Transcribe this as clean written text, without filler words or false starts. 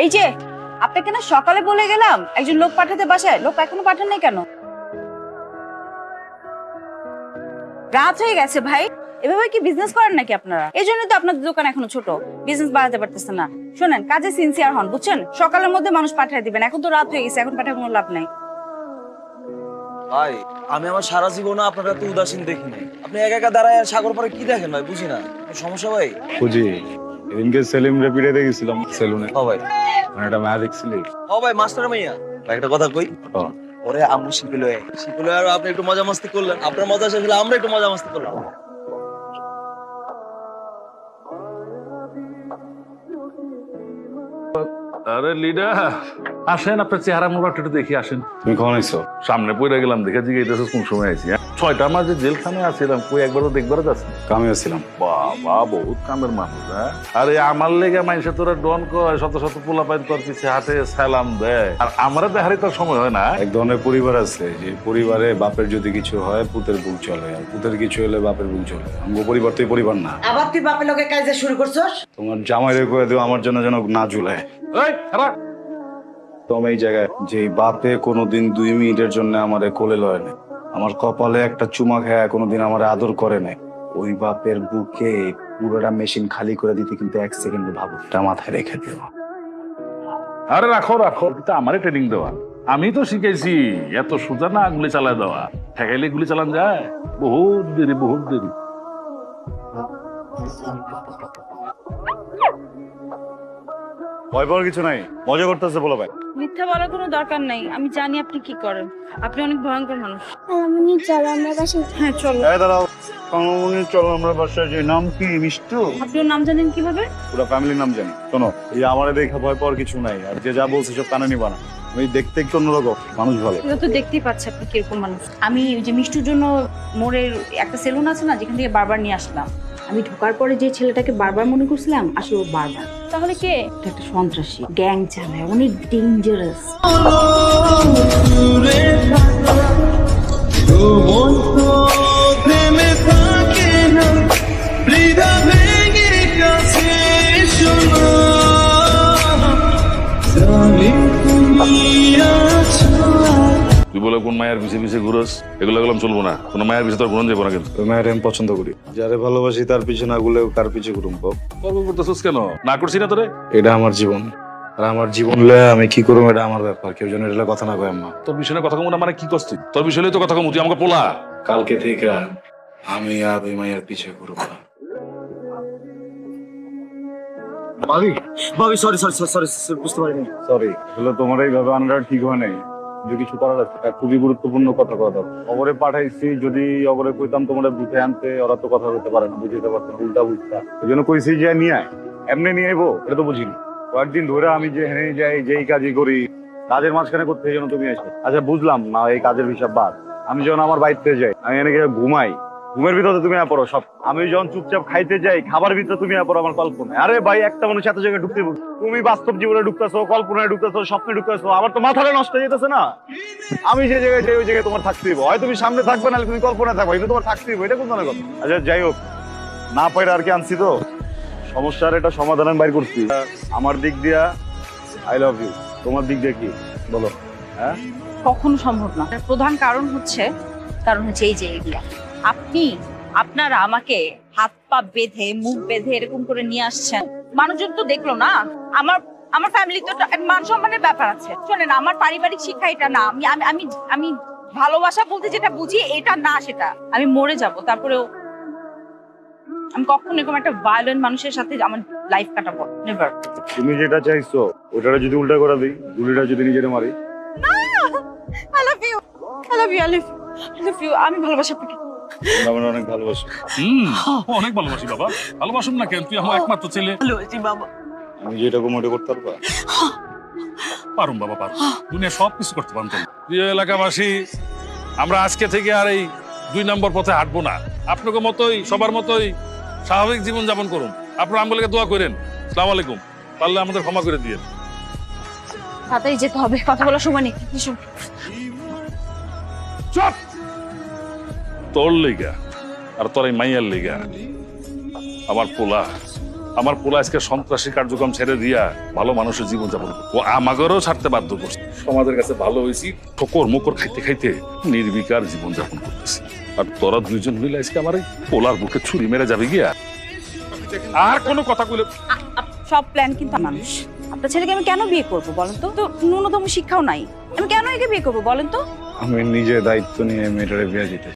এই যে আপনাকে না সকালে বলে গেলাম একজন লোক পাঠাতে বাসায়, লোক এখনো পাঠান নাই কেন? রাত হয়ে গেছে ভাই, এভাবে কি বিজনেস করেন নাকি আপনারা? এই জন্য তো আপনাদের দোকান এখনো ছোট, বিজনেস বাড়াতে পারতেছে না। শোনেন, কাজে সিনসিয়ার হন, বুঝছেন? সকালের মধ্যে মানুষ পাঠিয়ে দিবেন, এখন তো রাত হয়ে গেছে, এখন পাঠায় কোনো লাভ নাই। ভাই আমি আমার সারা জীবনে আপনারা তো উদাসীন দেখি নাই। আপনি একা একা দাঁড়ায় সাগর পরে কি দেখেন ভাই, বুঝি না। সমস্যা ভাই? বুঝি, এদিনকে সেলিম রে পিড়াইতে গেছিলাম সেলুনে। ও ভাই, মানে একটা মেয়া দেখছিলি? ও ভাই মাস্টার মাইয়া ভাই, একটা কথা কই। ওরে আম্মু শিখলো আর আপনি একটু মজা মাস্তি করলেন। আপনার মজা শেষ হলে আমরা একটু মজা মাস্তি করলাম। আরে লিডার আসেন, আপনার চেহারা মোড়াটা একটু দেখি আসেন। তুমি কখন আইছো? সামনে পড়ে গেলাম, দেখে জিজ্ঞেস কোন সময় আইছি। 6টার মাঝে জেলখানায় আছিলাম, কই একবারও দেখবারও যাচ্ছি। কামে আসছিলাম। বাবা বহুত কামের মানুষ। হ্যাঁ, আরে আমার লেগে মানুষে তোরা ডন কয়, শত শত পোলা পাইন তোর পিছিয়ে হাতে সালাম দেয়, আর আমারা দেখারই তোর সময় হয় না। এক ধরনের পরিবার আছে, যে পরিবারে বাপের যদি কিছু হয় পুতের বুক চলে, আর পুতের কিছু হলে বাপের বুক চলে। আমগো পরিবার তো এই পরিবার না। আবার তুই বাপের লোকে কাজে শুরু করছস? তোমার জামাইরে কয়ে দিও আমার জন্য যেন না ঝুলায়। এই খারাপ তোমার এই জায়গায় যে বাপে কোনোদিন 2 মিনিটের জন্য আমারে কোলে লয় না, আমার কপালে একটা চুমা খায় কোনোদিন আমারে আদর করে নাই, ওই বাপের বুকে পুরোটা মেশিন খালি করে দিতে কিন্তু 1 সেকেন্ড ভাবুকটা মাথায় রেখে দিও। আরে রাখো রাখো, এটা আমারই ট্রেনিং দেওয়া, আমি তো শিখেছি। এত সোজা না গুলি চালায় দেওয়া, ঠেকাইলে গুলি চালান যায়, বহুত দেরি বহুত দেরি। ভয় পাওয়ার কিছু নাই, মজা করতেছে বলো ভাই। মিথ্যা বলার কোনো দরকার নাই, আমি জানি আপনি কি করেন। আপনি অনেক ভয়ঙ্কর মানুষ। আমি চলো আমরা বাসায়। হ্যাঁ চলো। এই দাঁড়াও, কামুনি চলো আমরা বাসায় যাই। নাম কি? মিষ্টু। আপনি ওর নাম জানেন কিভাবে? পুরো ফ্যামিলির নাম জানি। শোনো, এই আমারে দেখে ভয় পাওয়ার কিছু নাই, আর যে যা বলছে সব কানে নিবা না। আমি দেখতে একটু অন্যরকম মানুষ, ভালো। এটা তো দেখতেই পাচ্ছি আপনি কিরকম মানুষ। আমি ওই যে মিষ্টুর জন্য মোড়ের একটা সেলুন আছে না, যেখান থেকে বারবার নিয়ে আসলাম। আমি ঢোকার পরে যে ছেলেটাকে বারবার মনে করছিলাম, আসলে ও বারবার। তাহলে কে? এটা একটা সন্ত্রাসী, গ্যাং চালায়, অনেক ডেঞ্জারাস। তুই বলে কোন মায়ের পিছিয়ে পিছিয়ে ঘুরস, এগুলো গেলাম চলবো না। কোন মায়ের পিছিয়ে তোর ঘুরন যাবো না। কিন্তু ওই মায়ের আমি পছন্দ করি, যারে ভালোবাসি তার পিছে না গুলে কার পিছে ঘুরুম। গল্প করতেছিস কেন? না করছি না তোরে? এটা আমার জীবন, আর আমার জীবন লয়ে আমি কি করবো এটা আমার ব্যাপার। কেউ যেন এটা কথা না কয় আম্মা। তোর বিষয়ে কথা কম না, মানে কি করছিস? তোর বিষয়ে তো কথা কম, তুই আমাকে পোলা। কালকে থেকে আমি আর ওই মায়ের পিছে ঘুরবো না। ভাবি সরি সরি সরি সরি, বুঝতে পারিনি। সরি, আসলে তোমার এইভাবে আনাটা ঠিক হয় নাই। যে কিছু করার আছে, এটা খুবই গুরুত্বপূর্ণ কথা কথা অবরে পাঠাইছি। যদি অবরে কইতাম তোমরা বুঝে আনতে, ওরা তো কথা বলতে পারে না, বুঝতে পারতো না, উল্টা বুঝতা। ওই জন্য কইছি যে নিয়ে আয়, এমনি নিয়ে আইবো এটা তো বুঝিনি। কয়েকদিন ধরে আমি যে হেনে যাই, যেই কাজই করি, কাজের মাঝখানে করতে এই জন্য তুমি এসো। আচ্ছা বুঝলাম না, এই কাজের হিসাব বাদ। আমি যখন আমার বাড়িতে যাই, আমি এনে গিয়ে ঘুমাই, ঘুমের ভিতরে তুমি পড়ো সব। আমি যখন চুপচাপ খাইতে যাই, খাবার ভিতরে তুমি পড়ো আমার কল্পনায়। আরে ভাই, একটা মানুষ এত জায়গায় ঢুকতে, তুমি বাস্তব জীবনে ঢুকতেছো, কল্পনায় ঢুকতেছো, স্বপ্নে ঢুকতেছো, আমার তো মাথাটা নষ্ট হয়ে যেতেছে না। আমি যে জায়গায় যাই ওই জায়গায় তোমার থাকতে দিব। হয় তুমি সামনে থাকবে, না তুমি কল্পনায় থাকবে, কিন্তু তোমার থাকতে দিব। এটা কোন ধরনের কথা? আচ্ছা যাই হোক, না পাইরা আর কি আনছি তো, সমস্যার এটা সমাধান আমি বাইর করছি। আমার দিক দিয়া আই লাভ ইউ, তোমার দিক দিয়ে কি বলো? হ্যাঁ, কখনো সম্ভব না। তার প্রধান কারণ হচ্ছে এই যে এগুলা আপনারা আমাকে হাত পা বেঁধে, মুখ বেঁধে এরকম করে নিয়ে আসছেন। মানুষজন তো দেখলো না, আমার ফ্যামিলি তো মান সম্মানের ব্যাপার আছে। শোনেন, আমার পারিবারিক শিক্ষা এটা না। আমি ভালোবাসা বলতে যেটা বুঝি এটা না, সেটা আমি মরে যাব, তারপরেও আমি কখনো এরকম একটা ভায়োলেন্ট মানুষের সাথে আমার লাইফ কাটাবো, নেভার। তুমি যেটা চাইছো ওটা যদি উল্টা করে দিই, গুলিটা যদি নিজের মারি। I love you, I love you, I love you. আমি ভালোবাসি আপনাকে, আমি অনেক ভালোবাসি। অনেক ভালোবাসি বাবা। ভালোবাসুন না কেন? তুই আমার একমাত্র ছেলে। ভালোবাসি বাবা। আমি যেটা মোটে করতে পারবা? পারুম বাবা, পারুম। দুনিয়া সবকিছু করতে পারতাম। প্রিয় এলাকাবাসী, আমরা আজকে থেকে আর এই 2 নম্বর পথে হাঁটবো না। আপনাকে মতোই, সবার মতোই স্বাভাবিক জীবন যাপন করুন। আপনারা আমগুলোকে দোয়া করেন। আসসালামু আলাইকুম। পারলে আমাদের ক্ষমা করে দিয়ে। তাড়াতাড়ি যেতে হবে, কথা বলার সময় নেই। চুপ! তোর লেগা আর তোর এই মাইয়ার লেগা আমার পোলা আমার পোলা আজকে সন্ত্রাসী কার্যক্রম ছেড়ে দিয়া ভালো মানুষের জীবন যাপন করে। ও আমাদেরও ছাড়তে বাধ্য করছে। সমাজের কাছে ভালো হয়েছি, ঠোকর মোকর খাইতে খাইতে নির্বিকার জীবন যাপন করতেছি। আর তোরা দুইজন মিলে আজকে আমার এই পোলার বুকে ছুরি মেরে যাবে গিয়া। আর কোনো কথা কইলে সব প্ল্যান কিন্তু মানুষ। আপনার ছেলেকে আমি কেন বিয়ে করবো বলেন তো? তো ন্যূনতম শিক্ষাও নাই, আমি কেন একে বিয়ে করবো বলেন তো? আমি নিজে দায়িত্ব নিয়ে মেয়েটারে বিয়ে দিতে